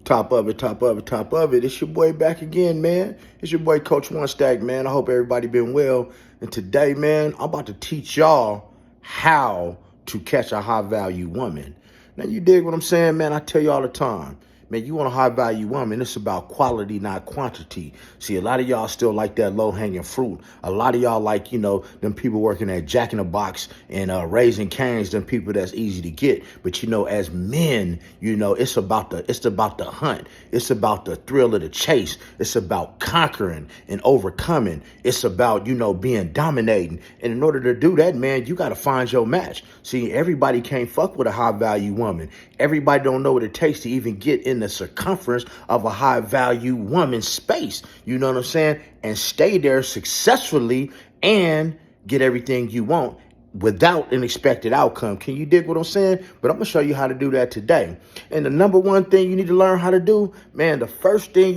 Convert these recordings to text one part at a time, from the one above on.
Top of it, top of it, top of it. It's your boy back again, man. It's your boy Coach One Stack, man. I hope everybody been well. And today, man, I'm about to teach y'all how to catch a high value woman. Now, you dig what I'm saying, man? I tell you all the time. Man, you want a high-value woman, it's about quality, not quantity. See, a lot of y'all still like that low-hanging fruit. A lot of y'all like, them people working at Jack in the Box and Raising Cane's, them people that's easy to get. But, as men, it's about the hunt. It's about the thrill of the chase. It's about conquering and overcoming. It's about, being dominating. And in order to do that, man, you got to find your match. See, everybody can't fuck with a high-value woman. Everybody don't know what it takes to even get in the circumference of a high value woman's space. You know what I'm saying? And stay there successfully and get everything you want without an expected outcome. Can you dig what I'm saying? But I'm going to show you how to do that today. And the number one thing you need to learn how to do, man, the first thing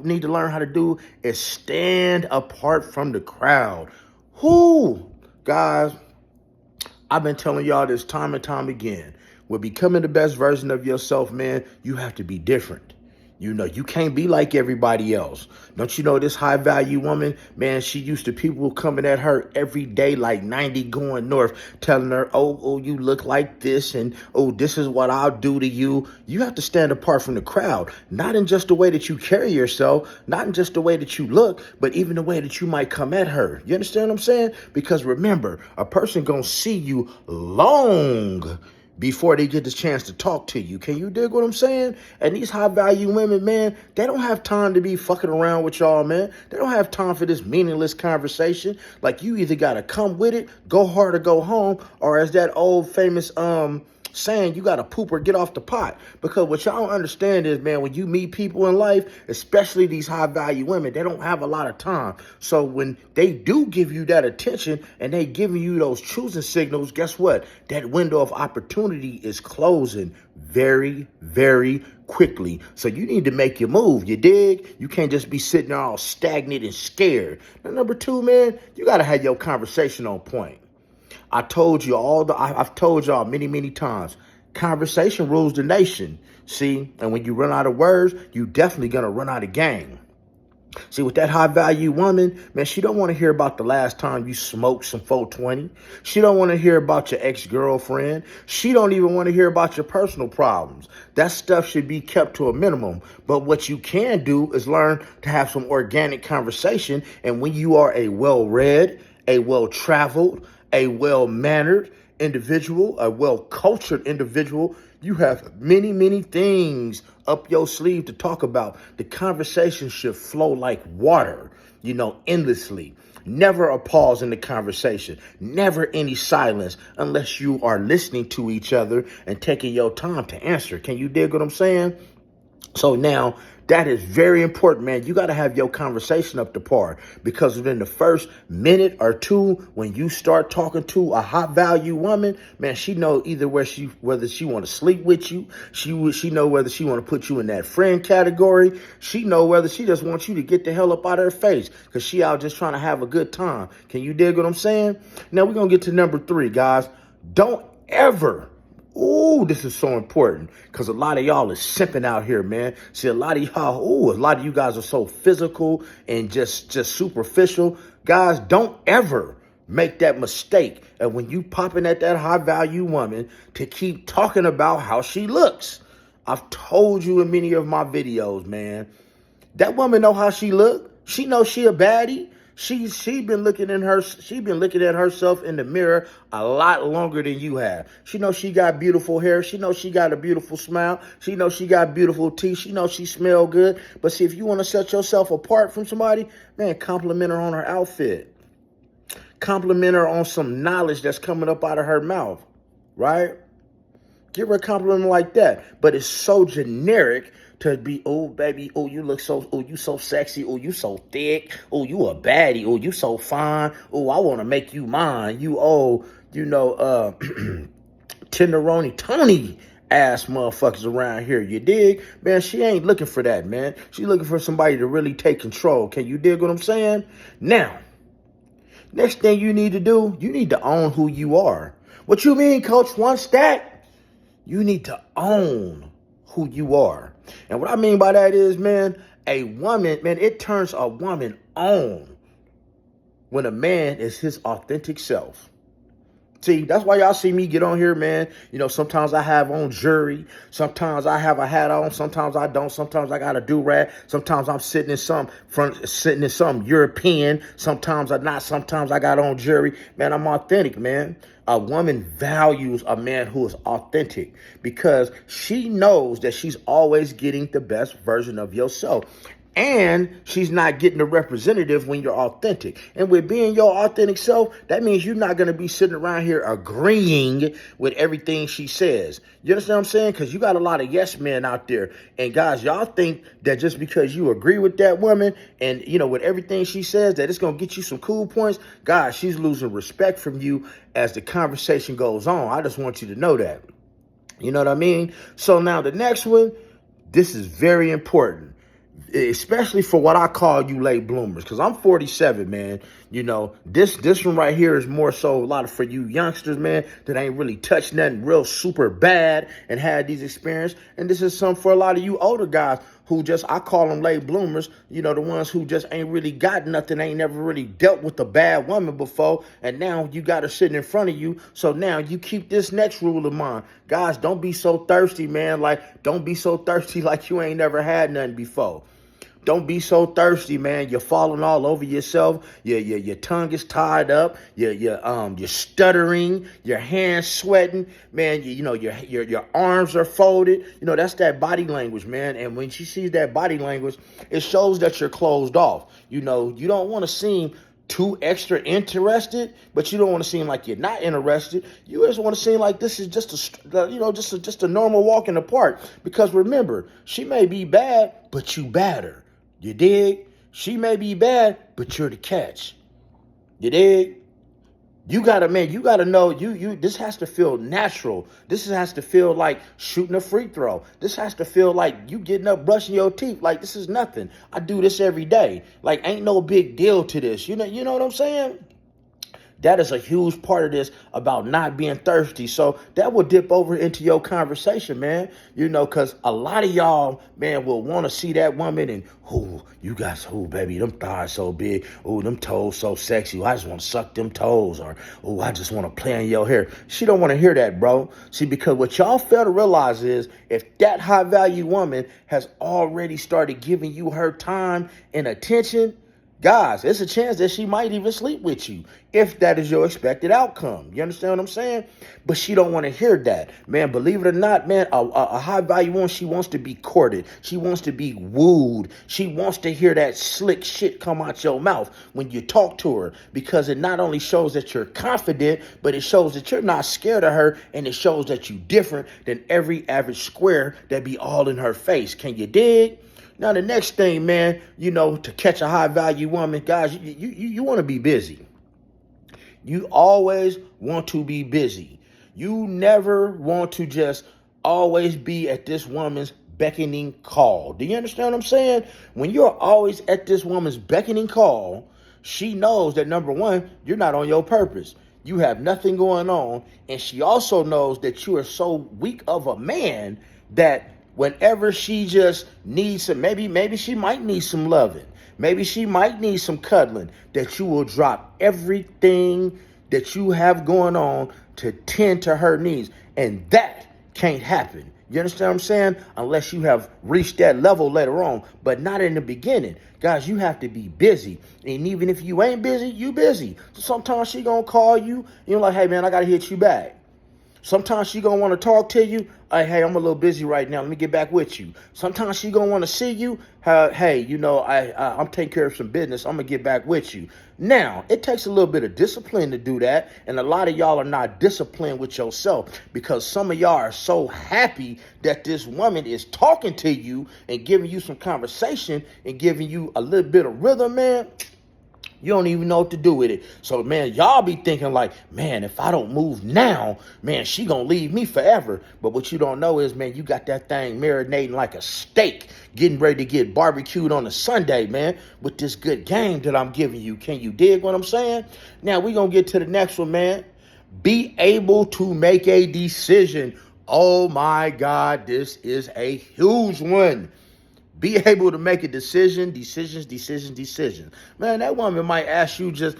need to learn how to do is stand apart from the crowd. Guys, I've been telling y'all this time and time again. With becoming the best version of yourself, man, you have to be different. You can't be like everybody else. Don't you know this high value woman, man, she used to people coming at her every day like 90 going north, telling her, oh, you look like this, and oh, this is what I'll do to you. You have to stand apart from the crowd, not in just the way that you carry yourself, not in just the way that you look, but even the way that you might come at her. You understand what I'm saying? Because remember, a person gonna see you long before they get the chance to talk to you. Can you dig what I'm saying? And these high value women, man, they don't have time to be fucking around with y'all, man. They don't have time for this meaningless conversation. Like, you either got to come with it, go hard or go home, or as that old famous saying, you got to poop or get off the pot. Because what y'all don't understand is, man, when you meet people in life, especially these high value women, they don't have a lot of time. So when they do give you that attention and they giving you those choosing signals, guess what? That window of opportunity is closing very, very quickly. So you need to make your move. You dig? You can't just be sitting there all stagnant and scared. Now, number two, man, you got to have your conversation on point. I've told y'all many, many times, conversation rules the nation. See, and when you run out of words, you definitely going to run out of game. See, with that high value woman, man, she don't want to hear about the last time you smoked some 420. She don't want to hear about your ex-girlfriend. She don't even want to hear about your personal problems. That stuff should be kept to a minimum. But what you can do is learn to have some organic conversation. And when you are a well-read, a well-traveled, a well-mannered individual, a well-cultured individual, you have many, many things up your sleeve to talk about. The conversation should flow like water, endlessly. Never a pause in the conversation. Never any silence unless you are listening to each other and taking your time to answer. Can you dig what I'm saying? So now, that is very important, man. You got to have your conversation up to par, because within the first minute or two, when you start talking to a high value woman, man, she know either whether she want to sleep with you, she know whether she want to put you in that friend category, she know whether she just wants you to get the hell up out of her face because she out just trying to have a good time. Can you dig what I'm saying? Now we're gonna get to number three, guys. Don't ever. This is so important because a lot of y'all is simping out here, man. See, a lot of you guys are so physical and just superficial. Guys, don't ever make that mistake. And when you popping at that high value woman to keep talking about how she looks. I've told you in many of my videos, man, that woman know how she look. She knows she a baddie. She been looking at herself in the mirror a lot longer than you have. She knows she got beautiful hair. She knows she got a beautiful smile. She knows she got beautiful teeth. She knows she smell good. But see, if you want to set yourself apart from somebody, man, compliment her on her outfit. Compliment her on some knowledge that's coming up out of her mouth, right? Give her a compliment like that. But it's so generic to be, oh, baby, oh, you look so, oh, you so sexy, oh, you so thick, oh, you a baddie, oh, you so fine, oh, I want to make you mine, you, tenderoni Tony ass motherfuckers around here, you dig? Man, she ain't looking for that, man. She looking for somebody to really take control. Can you dig what I'm saying? Now, next thing you need to do, you need to own who you are. What you mean, Coach One Stack? You need to own who you are. And what I mean by that is, man, a woman, man, it turns a woman on when a man is his authentic self. See, that's why y'all see me get on here, man. You know, sometimes I have on jewelry. Sometimes I have a hat on. Sometimes I don't. Sometimes I got a do-rag. Sometimes I'm sitting in some European. Sometimes I'm not. Sometimes I got on jewelry. Man, I'm authentic, man. A woman values a man who is authentic because she knows that she's always getting the best version of yourself. And she's not getting the representative when you're authentic. And with being your authentic self, that means you're not going to be sitting around here agreeing with everything she says. You understand what I'm saying? Because you got a lot of yes men out there. And guys, y'all think that just because you agree with that woman and, you know, with everything she says, that it's going to get you some cool points. Guys, she's losing respect from you as the conversation goes on. I just want you to know that. You know what I mean? So now the next one, this is very important, especially for what I call you late bloomers, because I'm 47, man. You know, this one right here is more so a lot of for you youngsters, man, that ain't really touched nothing real super bad and had these experiences. And this is some for a lot of you older guys who just, I call them late bloomers, you know, the ones who just ain't really got nothing, ain't never really dealt with a bad woman before, and now you got her sitting in front of you. So now you keep this next rule of mine. Guys, don't be so thirsty, man. Like, don't be so thirsty like you ain't never had nothing before. Don't be so thirsty, man. You're falling all over yourself. Your tongue is tied up. You're stuttering. Your hands sweating, man. Your arms are folded. You know, that's that body language, man. And when she sees that body language, it shows that you're closed off. You know, you don't want to seem too extra interested, but you don't want to seem like you're not interested. You just want to seem like this is just a normal walk in the park. Because remember, she may be bad, but you batter. You dig? She may be bad, but you're the catch. You dig? You gotta know this has to feel natural. This has to feel like shooting a free throw. This has to feel like you getting up, brushing your teeth. Like, this is nothing. I do this every day. Like, ain't no big deal to this. You know what I'm saying? That is a huge part of this about not being thirsty. So that will dip over into your conversation, man. You know, because a lot of y'all, man, will want to see that woman and, you guys, baby, them thighs so big. Oh, them toes so sexy. I just want to suck them toes. Or, I just want to play in your hair. She don't want to hear that, bro. See, because what y'all fail to realize is if that high value woman has already started giving you her time and attention, guys, it's a chance that she might even sleep with you if that is your expected outcome. You understand what I'm saying? But she don't want to hear that. Man, believe it or not, man, a high value woman, she wants to be courted. She wants to be wooed. She wants to hear that slick shit come out your mouth when you talk to her, because it not only shows that you're confident, but it shows that you're not scared of her, and it shows that you're different than every average square that be all in her face. Can you dig? Now, the next thing, man, you know, to catch a high-value woman, guys, you want to be busy. You always want to be busy. You never want to just always be at this woman's beckoning call. Do you understand what I'm saying? When you're always at this woman's beckoning call, she knows that, number one, you're not on your purpose. You have nothing going on. And she also knows that you are so weak of a man that whenever she just needs some, maybe she might need some loving. Maybe she might need some cuddling, that you will drop everything that you have going on to tend to her needs. And that can't happen. You understand what I'm saying? Unless you have reached that level later on, but not in the beginning. Guys, you have to be busy. And even if you ain't busy, you busy. So sometimes she gonna call you, you're like, hey man, I gotta hit you back. Sometimes she gonna want to talk to you. Hey, I'm a little busy right now. Let me get back with you. Sometimes she gonna want to see you. Hey, you know, I'm taking care of some business. I'm gonna get back with you. Now, it takes a little bit of discipline to do that, and a lot of y'all are not disciplined with yourself because some of y'all are so happy that this woman is talking to you and giving you some conversation and giving you a little bit of rhythm, man. You don't even know what to do with it. So, man, y'all be thinking like, man, if I don't move now, man, she gonna leave me forever. But what you don't know is, man, you got that thing marinating like a steak, getting ready to get barbecued on a Sunday, man, with this good game that I'm giving you. Can you dig what I'm saying? Now, we gonna get to the next one, man. Be able to make a decision Oh my God, this is a huge one. Be able to make a decisions. Man, that woman might ask you just,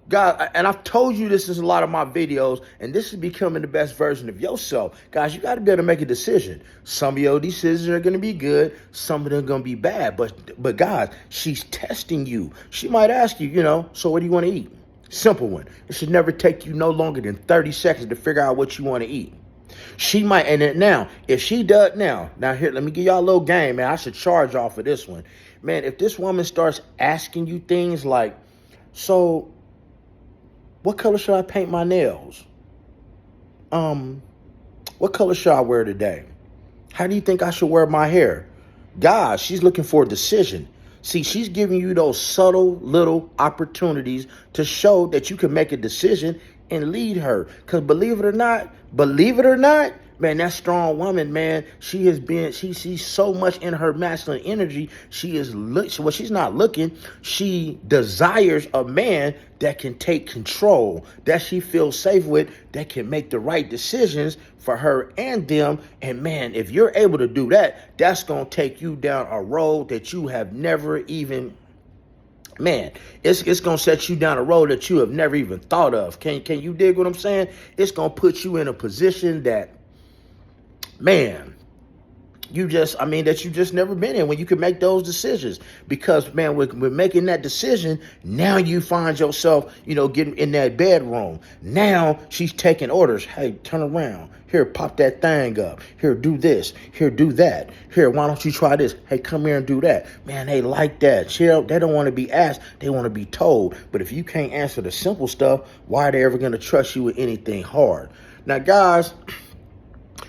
God, and I've told you this in a lot of my videos, and this is becoming the best version of yourself. Guys, you got to be able to make a decision. Some of your decisions are going to be good, some of them are going to be bad. But guys, she's testing you. She might ask you, so what do you want to eat? Simple one. It should never take you no longer than 30 seconds to figure out what you want to eat. She might, and then now, if she does, now here, let me give y'all a little game, man. I should charge off for this one. Man, if this woman starts asking you things like, so, what color should I paint my nails? What color should I wear today? How do you think I should wear my hair? God, she's looking for a decision. See, she's giving you those subtle little opportunities to show that you can make a decision and lead her. Because believe it or not, man, that strong woman, man, she's so much in her masculine energy. She's not looking. She desires a man that can take control, that she feels safe with, that can make the right decisions for her and them. And man, if you're able to do that, that's going to take you down a road that you have never even, man, it's going to set you down a road that you have never even thought of. Can you dig what I'm saying? It's going to put you in a position that, man, that you just never been in when you can make those decisions. Because, man, with making that decision, now you find yourself, getting in that bedroom. Now she's taking orders. Hey, turn around. Here, pop that thing up. Here, do this. Here, do that. Here, why don't you try this? Hey, come here and do that. Man, they like that. Chill. They don't want to be asked. They want to be told. But if you can't answer the simple stuff, why are they ever going to trust you with anything hard? Now, guys,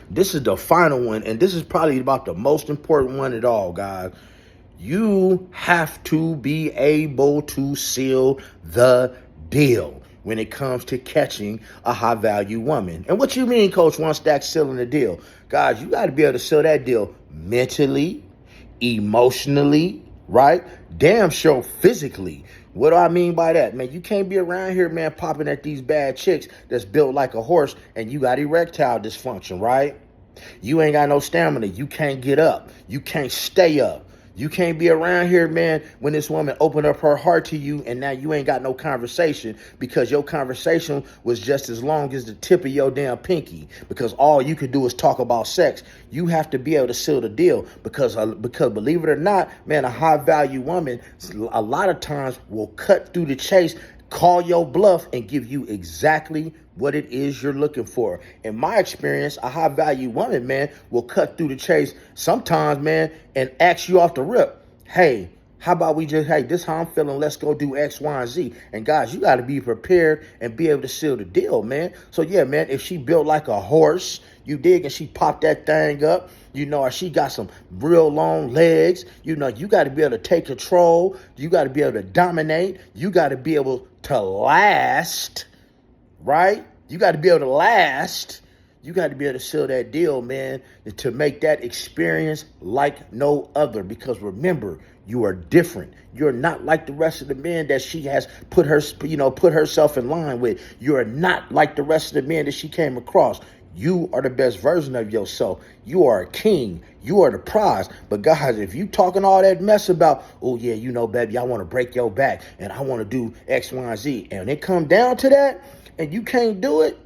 this is the final one, and this is probably about the most important one at all, guys. You have to be able to seal the deal when it comes to catching a high-value woman. And what you mean, Coach One Stack, sealing the deal? Guys, you got to be able to seal that deal mentally, emotionally, right? Damn sure physically. What do I mean by that? Man, you can't be around here, man, popping at these bad chicks that's built like a horse and you got erectile dysfunction, right? You ain't got no stamina. You can't get up. You can't stay up. You can't be around here, man, when this woman opened up her heart to you and now you ain't got no conversation because your conversation was just as long as the tip of your damn pinky because all you could do is talk about sex. You have to be able to seal the deal because believe it or not, man, a high-value woman a lot of times will cut through the chase, call your bluff, and give you exactly what it is you're looking for. In my experience, a high-value woman, man, will cut through the chase sometimes, man, and ask you off the rip, hey, how about this how I'm feeling, let's go do X, Y, and Z. And guys, you got to be prepared and be able to seal the deal, man. So yeah, man, if she built like a horse, you dig, and she popped that thing up, or she got some real long legs, you got to be able to take control. You got to be able to dominate. You got to be able to last, right? You got to be able to last. You got to be able to seal that deal, man, to make that experience like no other. Because remember, you are different. You're not like the rest of the men that she has put herself in line with. You are not like the rest of the men that she came across. You are the best version of yourself. You are a king. You are the prize. But guys, if you talking all that mess about, oh yeah, baby, I want to break your back and I want to do X, Y, and Z, and it come down to that, and you can't do it,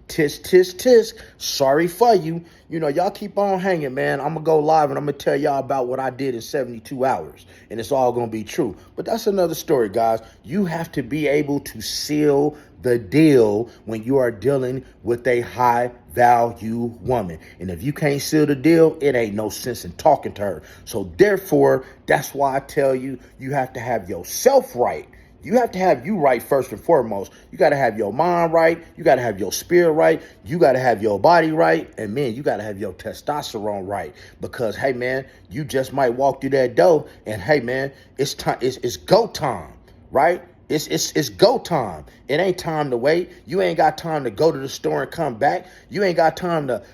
tisk, tisk, tisk. Sorry for you. Y'all keep on hanging, man. I'm going to go live and I'm going to tell y'all about what I did in 72 hours. And it's all going to be true. But that's another story, guys. You have to be able to seal the deal when you are dealing with a high value woman. And if you can't seal the deal, it ain't no sense in talking to her. So therefore, that's why I tell you, you have to have yourself right. You have to have you right first and foremost. You got to have your mind right. You got to have your spirit right. You got to have your body right. And man, you got to have your testosterone right. Because, hey, man, you just might walk through that door and, hey, man, it's time. It's go time, right? It's go time. It ain't time to wait. You ain't got time to go to the store and come back. You ain't got time to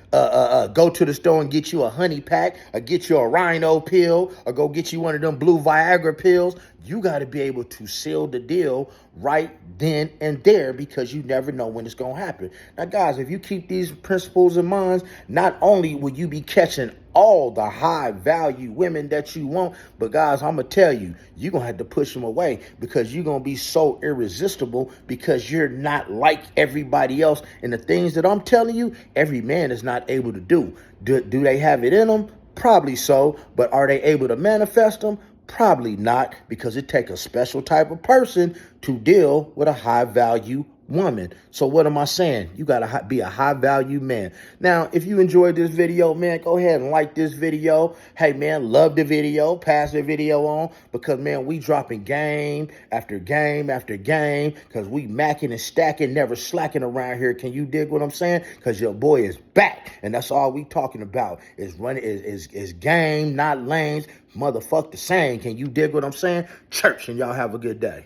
go to the store and get you a honey pack or get you a rhino pill or go get you one of them blue Viagra pills. you got to be able to seal the deal right then and there, because you never know when it's going to happen. Now, guys, if you keep these principles in mind, not only will you be catching all the high value women that you want, but guys, I'm going to tell you, you're going to have to push them away, because you're going to be so irresistible, because you're not like everybody else. And the things that I'm telling you, every man is not able to do. Do they have it in them? Probably so. But are they able to manifest them? Probably not, because it takes a special type of person to deal with a high value woman. So what am I saying? You got to be a high value man. Now, if you enjoyed this video, man, go ahead and like this video. Hey, man, love the video. Pass the video on, because, man, we dropping game after game after game, because we macking and stacking, never slacking around here. Can you dig what I'm saying? Because your boy is back, and that's all we talking about is running is game, not lanes. Motherfuck the same. Can you dig what I'm saying? Church, and y'all have a good day.